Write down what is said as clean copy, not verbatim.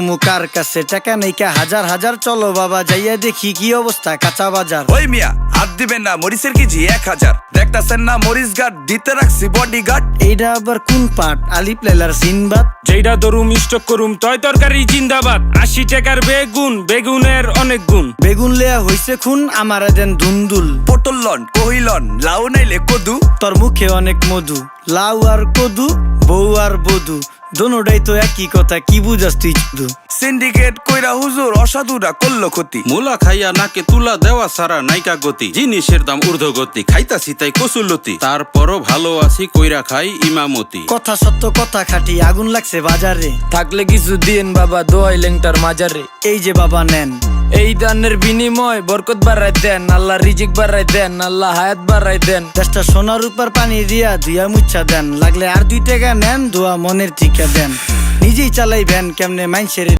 মুকার কাছে টাকা নেইকা হাজার হাজার, চলো বাবা যাইয়া দেখি কি অবস্থা কাঁচা বাজার। ওই মিয়া হাত দিবেন না, মরিচের কেজি 1000। দেখতাছেন না মরিচ গার্ড দিতে রাখছি বডি গার্ড। এইটা আবার কোন পাট? আলিপ লাইলার সিনবাদ। যেইটা ধরুম স্টক করুম তয় তরকারি জিন্দাবাদ। 80 টাকার বেগুন, বেগুনের অনেক গুণ। বেগুন লেয়া হইছে খুন, আমারে দেন ধুন্দুল। পটল লন, কহিলন, লাউ নাইলে কদু। তোর মুখে অনেক মধু, লাউ আর কদু, বউ আর বধু, দোনোটাই তো একই কথা, কি বুঝাস তুই শুধু? সিন্ডিকেট কইরা হুজুর অসাধুরা করলো ক্ষতি। মুলা খাইয়া নাকে তুলা দেওয়া সারা নাইকা গতি। জিনিসের দাম ঊর্ধ্বগতি, খাইতাছি তাই কসুলতি। তারপরও ভালো আছি কইরা খাই ইমামতি। কথা সত্য কথা খাটি, আগুন লাগছে বাজারে। থাকলে কিছু দিন বাবা, দোয়াই লেংটার মাজারে। এই যে বাবা নেন, এই দানের বিনিময় বরকত বাড়াই দেন, আল্লাহ রিজিক বাড়াই দেন, আল্লাহ হায়াত বাড়াই দেন। দেশটা সোনার উপর পানি দিয়া ধুইয়া মুচ্ছা দেন, লাগলে আর 2 টাকা নেন, দোয়া মনের ঠিকা দেন। নিজেই চালাই ভ্যান, কেমনে মাইনসের